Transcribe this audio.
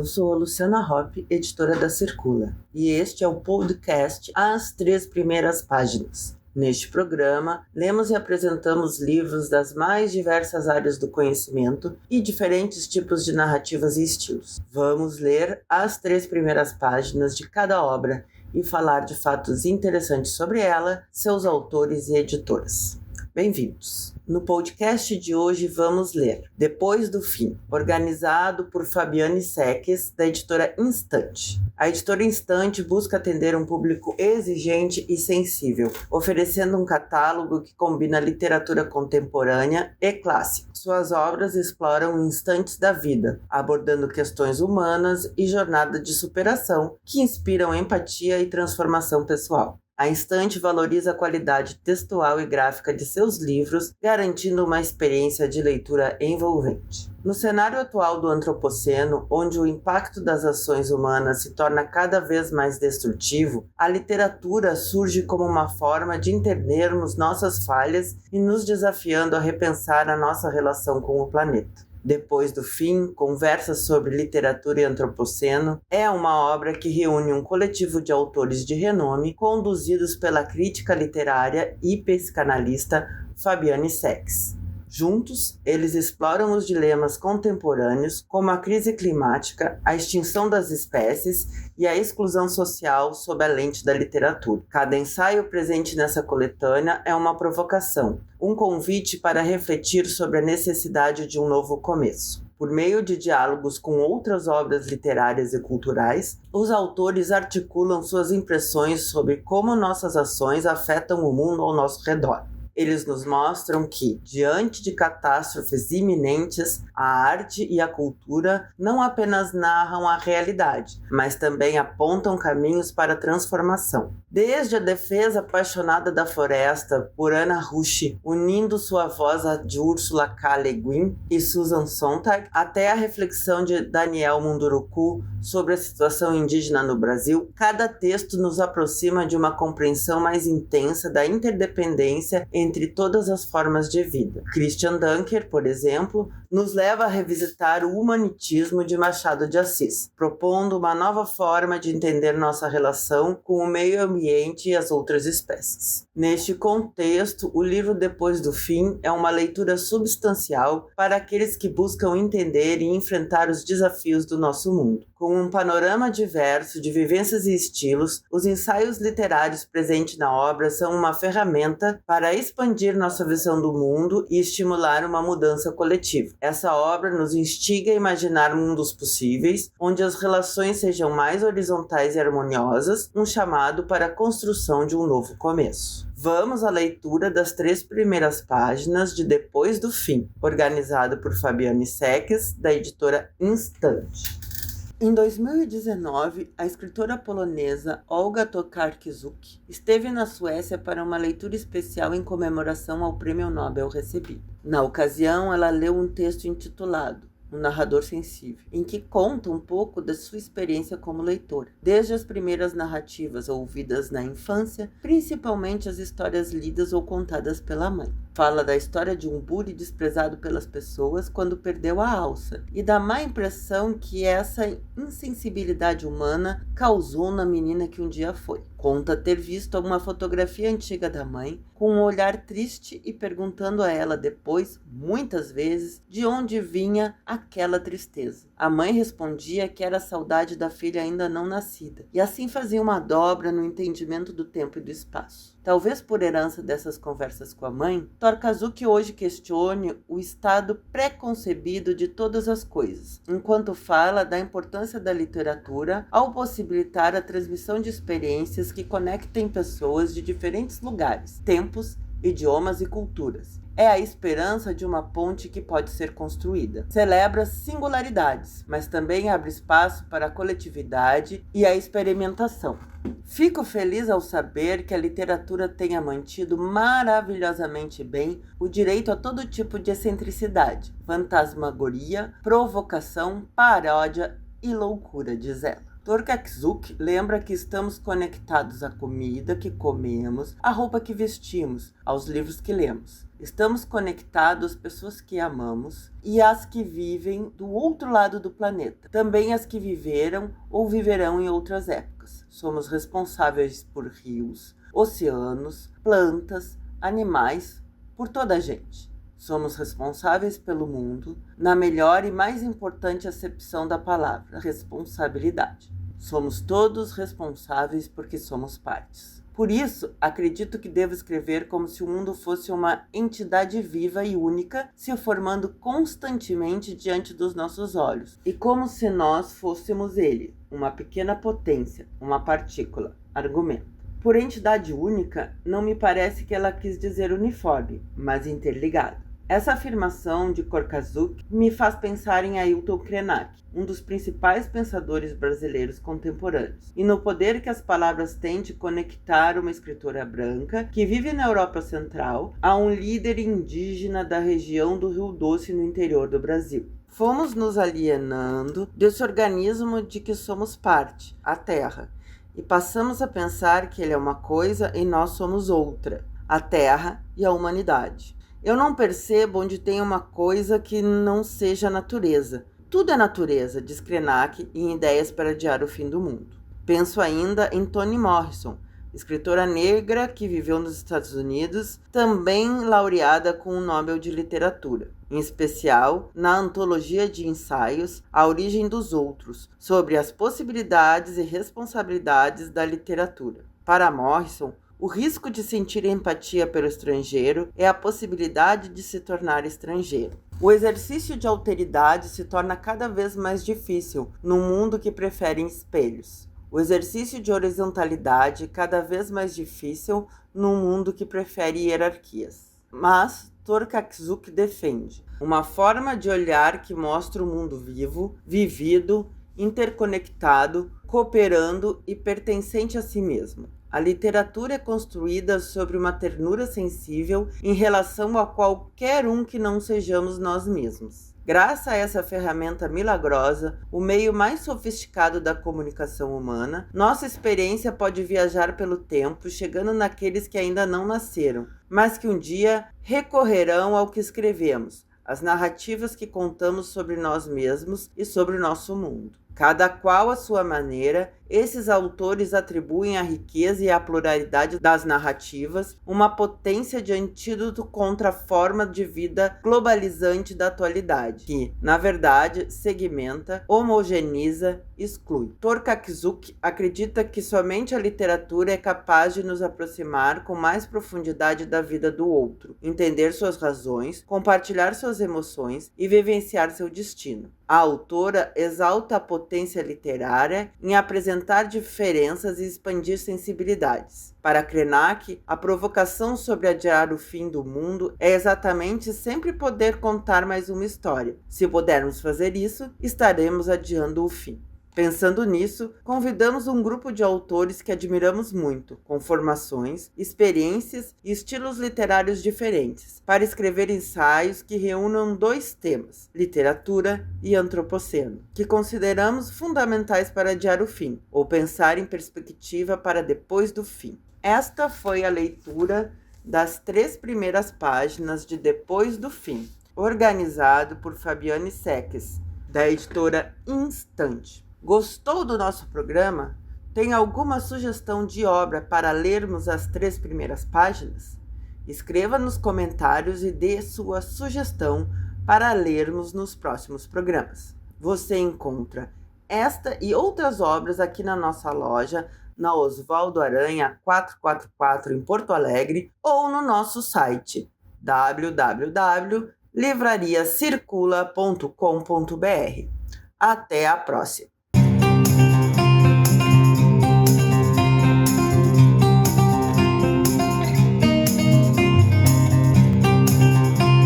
Eu sou a Luciana Hoppe, editora da Circula, e este é o podcast As Três Primeiras Páginas. Neste programa, lemos e apresentamos livros das mais diversas áreas do conhecimento e diferentes tipos de narrativas e estilos. Vamos ler as 3 primeiras páginas de cada obra e falar de fatos interessantes sobre ela, seus autores e editoras. Bem-vindos! No podcast de hoje vamos ler Depois do Fim, organizado por Fabiane Seques, da editora Instante. A editora Instante busca atender um público exigente e sensível, oferecendo um catálogo que combina literatura contemporânea e clássica. Suas obras exploram instantes da vida, abordando questões humanas e jornada de superação que inspiram empatia e transformação pessoal. A Instante valoriza a qualidade textual e gráfica de seus livros, garantindo uma experiência de leitura envolvente. No cenário atual do antropoceno, onde o impacto das ações humanas se torna cada vez mais destrutivo, a literatura surge como uma forma de entendermos nossas falhas e nos desafiando a repensar a nossa relação com o planeta. Depois do Fim, Conversas sobre Literatura e Antropoceno, é uma obra que reúne um coletivo de autores de renome conduzidos pela crítica literária e psicanalista Fabiane Seques. Juntos, eles exploram os dilemas contemporâneos, como a crise climática, a extinção das espécies e a exclusão social sob a lente da literatura. Cada ensaio presente nessa coletânea é uma provocação, um convite para refletir sobre a necessidade de um novo começo. Por meio de diálogos com outras obras literárias e culturais, os autores articulam suas impressões sobre como nossas ações afetam o mundo ao nosso redor. Eles nos mostram que, diante de catástrofes iminentes, a arte e a cultura não apenas narram a realidade, mas também apontam caminhos para a transformação. Desde a defesa apaixonada da floresta por Anna Rush, unindo sua voz à de Ursula K. Le Guin e Susan Sontag, até a reflexão de Daniel Munduruku sobre a situação indígena no Brasil, cada texto nos aproxima de uma compreensão mais intensa da interdependência entre todas as formas de vida. Christian Dunker, por exemplo, nos leva a revisitar o humanitismo de Machado de Assis, propondo uma nova forma de entender nossa relação com o meio ambiente e as outras espécies. Neste contexto, o livro Depois do Fim é uma leitura substancial para aqueles que buscam entender e enfrentar os desafios do nosso mundo. Com um panorama diverso de vivências e estilos, os ensaios literários presentes na obra são uma ferramenta para expandir nossa visão do mundo e estimular uma mudança coletiva. Essa obra nos instiga a imaginar mundos possíveis, onde as relações sejam mais horizontais e harmoniosas, um chamado para a construção de um novo começo. Vamos à leitura das 3 primeiras páginas de Depois do Fim, organizado por Fabiane Seques, da editora Instante. Em 2019, a escritora polonesa Olga Tokarczuk esteve na Suécia para uma leitura especial em comemoração ao Prêmio Nobel recebido. Na ocasião, ela leu um texto intitulado Um Narrador Sensível, em que conta um pouco da sua experiência como leitora, desde as primeiras narrativas ouvidas na infância, principalmente as histórias lidas ou contadas pela mãe. Fala da história de um bully desprezado pelas pessoas quando perdeu a alça e da má impressão que essa insensibilidade humana causou na menina que um dia foi. Conta ter visto uma fotografia antiga da mãe com um olhar triste e perguntando a ela depois, muitas vezes, de onde vinha aquela tristeza. A mãe respondia que era a saudade da filha ainda não nascida, e assim fazia uma dobra no entendimento do tempo e do espaço. Talvez por herança dessas conversas com a mãe, Tokarczuk hoje questione o estado pré-concebido de todas as coisas, enquanto fala da importância da literatura ao possibilitar a transmissão de experiências que conectem pessoas de diferentes lugares, tempos, idiomas e culturas. É a esperança de uma ponte que pode ser construída. Celebra singularidades, mas também abre espaço para a coletividade e a experimentação. Fico feliz ao saber que a literatura tenha mantido maravilhosamente bem o direito a todo tipo de excentricidade, fantasmagoria, provocação, paródia e loucura, diz ela. Tokarczuk lembra que estamos conectados à comida que comemos, à roupa que vestimos, aos livros que lemos. Estamos conectados às pessoas que amamos e às que vivem do outro lado do planeta, também as que viveram ou viverão em outras épocas. Somos responsáveis por rios, oceanos, plantas, animais, por toda a gente. Somos responsáveis pelo mundo, na melhor e mais importante acepção da palavra, responsabilidade. Somos todos responsáveis porque somos partes. Por isso, acredito que devo escrever como se o mundo fosse uma entidade viva e única, se formando constantemente diante dos nossos olhos, e como se nós fôssemos ele, uma pequena potência, uma partícula. Argumento. Por entidade única, não me parece que ela quis dizer uniforme, mas interligado. Essa afirmação de Korkazuk me faz pensar em Ailton Krenak, um dos principais pensadores brasileiros contemporâneos, e no poder que as palavras têm de conectar uma escritora branca que vive na Europa Central a um líder indígena da região do Rio Doce no interior do Brasil. Fomos nos alienando desse organismo de que somos parte, a Terra, e passamos a pensar que ele é uma coisa e nós somos outra, a Terra e a humanidade. Eu não percebo onde tem uma coisa que não seja a natureza. Tudo é natureza, diz Krenak em Ideias para Adiar o Fim do Mundo. Penso ainda em Toni Morrison, escritora negra que viveu nos Estados Unidos, também laureada com o Nobel de Literatura, em especial na antologia de ensaios A Origem dos Outros, sobre as possibilidades e responsabilidades da literatura. Para Morrison, o risco de sentir empatia pelo estrangeiro é a possibilidade de se tornar estrangeiro. O exercício de alteridade se torna cada vez mais difícil num mundo que prefere espelhos. O exercício de horizontalidade cada vez mais difícil num mundo que prefere hierarquias. Mas Korkazuk defende uma forma de olhar que mostra o mundo vivo, vivido, interconectado, cooperando e pertencente a si mesmo. A literatura é construída sobre uma ternura sensível em relação a qualquer um que não sejamos nós mesmos. Graças a essa ferramenta milagrosa, o meio mais sofisticado da comunicação humana, nossa experiência pode viajar pelo tempo, chegando naqueles que ainda não nasceram, mas que um dia recorrerão ao que escrevemos, as narrativas que contamos sobre nós mesmos e sobre o nosso mundo. Cada qual à sua maneira, esses autores atribuem à riqueza e à pluralidade das narrativas uma potência de antídoto contra a forma de vida globalizante da atualidade, que, na verdade, segmenta, homogeneiza, exclui. Korkazuk acredita que somente a literatura é capaz de nos aproximar com mais profundidade da vida do outro, entender suas razões, compartilhar suas emoções e vivenciar seu destino. A autora exalta a potência literária em apresentar diferenças e expandir sensibilidades. Para Krenak, a provocação sobre adiar o fim do mundo é exatamente sempre poder contar mais uma história. Se pudermos fazer isso, estaremos adiando o fim. Pensando nisso, convidamos um grupo de autores que admiramos muito, com formações, experiências e estilos literários diferentes, para escrever ensaios que reúnam dois temas, literatura e antropoceno, que consideramos fundamentais para adiar o fim, ou pensar em perspectiva para depois do fim. Esta foi a leitura das 3 primeiras páginas de Depois do Fim, organizado por Fabiane Seques, da editora Instante. Gostou do nosso programa? Tem alguma sugestão de obra para lermos as 3 primeiras páginas? Escreva nos comentários e dê sua sugestão para lermos nos próximos programas. Você encontra esta e outras obras aqui na nossa loja, na Osvaldo Aranha 444 em Porto Alegre, ou no nosso site www.livrariacircula.com.br. Até a próxima!